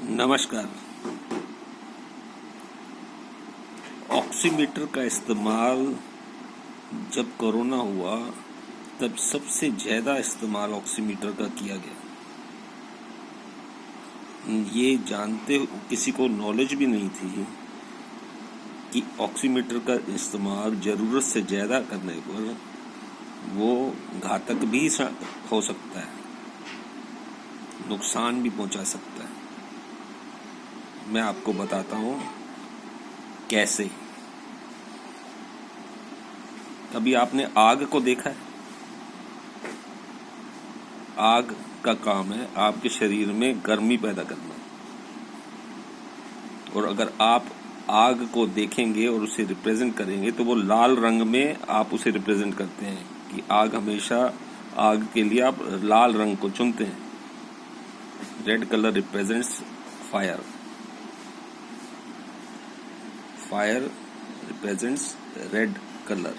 नमस्कार। ऑक्सीमीटर का इस्तेमाल जब कोरोना हुआ तब सबसे ज़्यादा इस्तेमाल ऑक्सीमीटर का किया गया। ये जानते किसी को नॉलेज भी नहीं थी कि ऑक्सीमीटर का इस्तेमाल ज़रूरत से ज़्यादा करने पर वो घातक भी हो सकता है, नुकसान भी पहुंचा सकता है। मैं आपको बताता हूं कैसे। कभी आपने आग को देखा है? आग का काम है आपके शरीर में गर्मी पैदा करना, और अगर आप आग को देखेंगे और उसे रिप्रेजेंट करेंगे तो वो लाल रंग में आप उसे रिप्रेजेंट करते हैं कि आग हमेशा आग के लिए आप लाल रंग को चुनते हैं। Red colour represents fire. Fire represents red colour,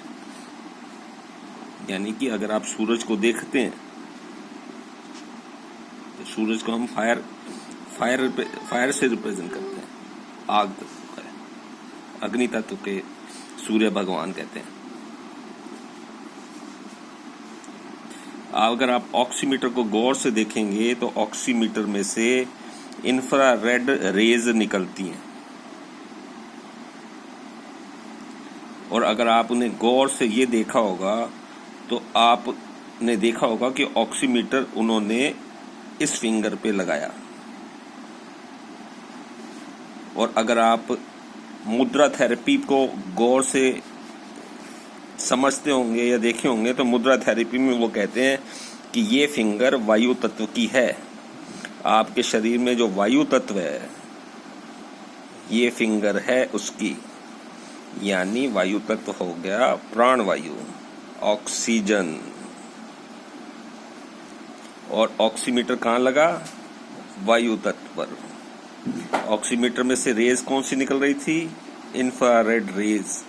यानी कि अगर आप सूरज को देखते हैं तो सूरज को हम फायर से रिप्रेजेंट करते हैं। आग तत्व है, अग्नि तत्व के सूर्य भगवान कहते हैं। अगर आप ऑक्सीमीटर को गौर से देखेंगे तो ऑक्सीमीटर में से इंफ्रारेड रेज निकलती हैं, और अगर आपने गौर से ये देखा होगा तो आपने देखा होगा कि ऑक्सीमीटर उन्होंने इस फिंगर पे लगाया, और अगर आप मुद्रा थेरेपी को गौर से समझते होंगे या देखे होंगे तो मुद्रा थेरेपी में वो कहते हैं कि ये फिंगर वायु तत्व की है। आपके शरीर में जो वायु तत्व है ये फिंगर है उसकी, यानी वायु तत्व हो गया प्राण वायु, ऑक्सीजन। और ऑक्सीमीटर कहाँ लगा? वायु तत्व पर। ऑक्सीमीटर में से रेज कौन सी निकल रही थी? इंफ्रारेड रेज,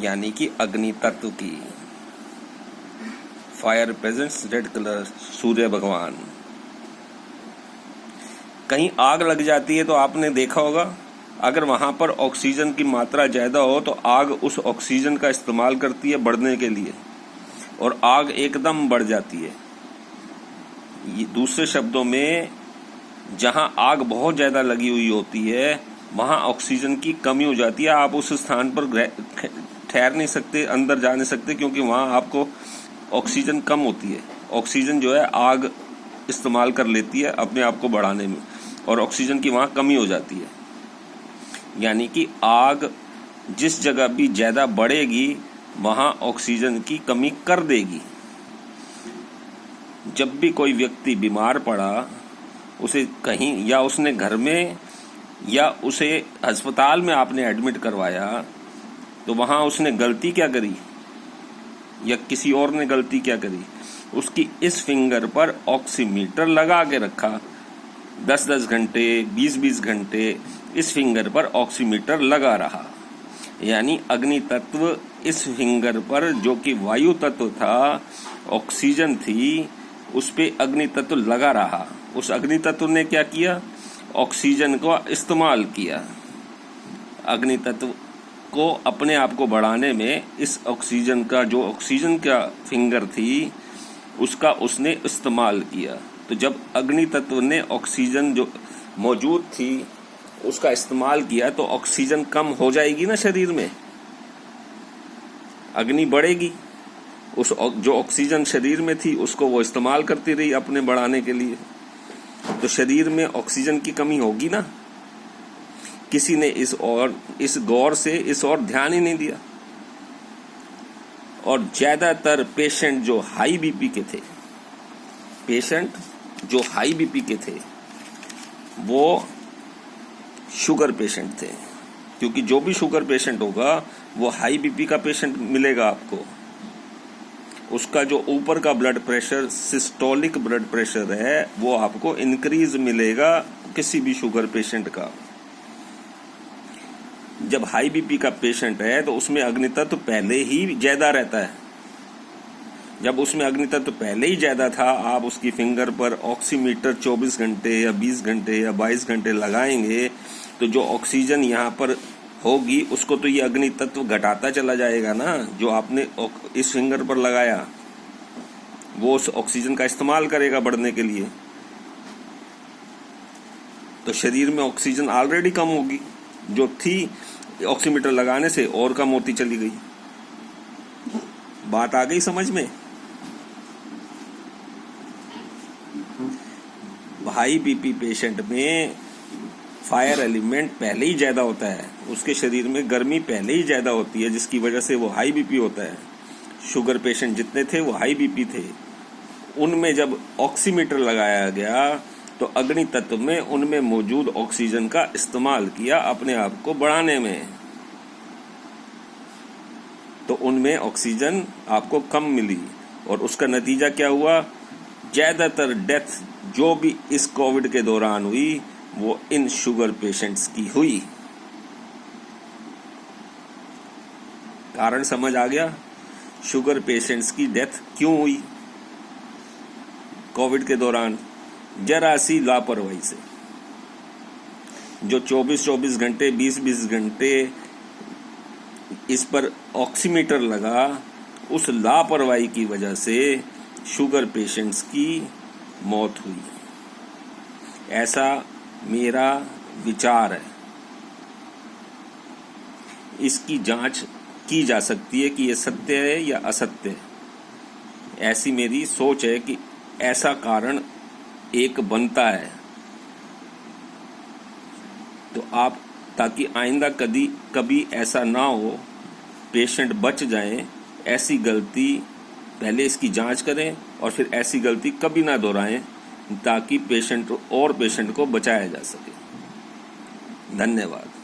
यानी कि अग्नि तत्व की। फायर रिप्रेजेंट्स रेड कलर, सूर्य भगवान। कहीं आग लग जाती है तो आपने देखा होगा, अगर वहां पर ऑक्सीजन की मात्रा ज्यादा हो तो आग उस ऑक्सीजन का इस्तेमाल करती है बढ़ने के लिए, और आग एकदम बढ़ जाती है। दूसरे शब्दों में, जहां आग बहुत ज्यादा लगी हुई होती है वहां ऑक्सीजन की कमी हो जाती है। आप उस स्थान पर ठहर नहीं सकते, अंदर जा नहीं सकते, क्योंकि वहां आपको ऑक्सीजन कम होती है। ऑक्सीजन जो है आग इस्तेमाल कर लेती है अपने आप को बढ़ाने में, और ऑक्सीजन की वहां कमी हो जाती है। यानी कि आग जिस जगह भी ज्यादा बढ़ेगी वहां ऑक्सीजन की कमी कर देगी। जब भी कोई व्यक्ति बीमार पड़ा, उसे कहीं या उसने घर में या उसे अस्पताल में आपने एडमिट करवाया, तो वहां उसने गलती क्या करी या किसी और ने गलती क्या करी? उसकी इस फिंगर पर ऑक्सीमीटर लगा के रखा। 10-10 घंटे, 20-20 घंटे इस फिंगर पर ऑक्सीमीटर लगा रहा, यानी अग्नि तत्व इस फिंगर पर, जो कि वायु तत्व था, ऑक्सीजन थी, उस पे अग्नि तत्व लगा रहा। उस अग्नि तत्व ने क्या किया? ऑक्सीजन को इस्तेमाल किया। अग्नि तत्व को अपने आप को बढ़ाने में इस ऑक्सीजन का, जो ऑक्सीजन का फिंगर थी, उसका उसने इस्तेमाल किया। तो जब अग्नि तत्व ने ऑक्सीजन जो मौजूद थी उसका इस्तेमाल किया तो ऑक्सीजन कम हो जाएगी ना शरीर में, अग्नि बढ़ेगी। उस जो ऑक्सीजन शरीर में थी उसको वो इस्तेमाल करती रही अपने बढ़ाने के लिए, तो शरीर में ऑक्सीजन की कमी होगी ना। किसी ने इस गौर से इस और ध्यान ही नहीं दिया। और ज्यादातर पेशेंट जो हाई बीपी के थे, वो शुगर पेशेंट थे, क्योंकि जो भी शुगर पेशेंट होगा वो हाई बीपी का पेशेंट मिलेगा आपको। उसका जो ऊपर का blood pressure, systolic blood pressure है, वो आपको इंक्रीज मिलेगा किसी भी शुगर पेशेंट का। जब हाई बीपी का पेशेंट है तो उसमें अग्नि तत्व पहले ही ज्यादा रहता है, जब उसमें अग्नि तत्व पहले ही ज़्यादा था, आप उसकी फिंगर पर ऑक्सीमीटर 24 घंटे या 20 घंटे या 22 घंटे लगाएंगे तो जो ऑक्सीजन यहाँ पर होगी उसको तो ये अग्नि तत्व घटाता चला जाएगा ना। जो आपने इस फिंगर पर लगाया वो उस ऑक्सीजन का इस्तेमाल करेगा बढ़ने के लिए, तो शरीर में ऑक्सीजन ऑलरेडी कम होगी, जो थी ऑक्सीमीटर लगाने से और कम होती चली गई। बात आ गई समझ में? हाई बीपी पेशेंट में फायर एलिमेंट पहले ही ज्यादा होता है, उसके शरीर में गर्मी पहले ही ज्यादा होती है, जिसकी वजह से वो हाई बीपी होता है। शुगर पेशेंट जितने थे वो हाई बीपी थे, उनमें जब ऑक्सीमीटर लगाया गया तो अग्नि तत्व में उनमें मौजूद ऑक्सीजन का इस्तेमाल किया अपने आप को बढ़ाने में, तो उनमें ऑक्सीजन आपको कम मिली और उसका नतीजा क्या हुआ? ज्यादातर डेथ जो भी इस कोविड के दौरान हुई वो इन शुगर पेशेंट्स की हुई। कारण समझ आ गया? शुगर पेशेंट्स की डेथ क्यों हुई कोविड के दौरान? जरा सी लापरवाही से। जो 24-24 घंटे 20-20 घंटे इस पर ऑक्सीमीटर लगा, उस लापरवाही की वजह से शुगर पेशेंट्स की मौत हुई। ऐसा मेरा विचार है। इसकी जांच की जा सकती है कि यह सत्य है या असत्य है। ऐसी मेरी सोच है कि ऐसा कारण एक बनता है। तो आप, ताकि आइंदा कभी ऐसा ना हो, पेशेंट बच जाएं, ऐसी गलती पहले इसकी जांच करें और फिर ऐसी गलती कभी ना दोहराएं, ताकि पेशेंट को बचाया जा सके। धन्यवाद।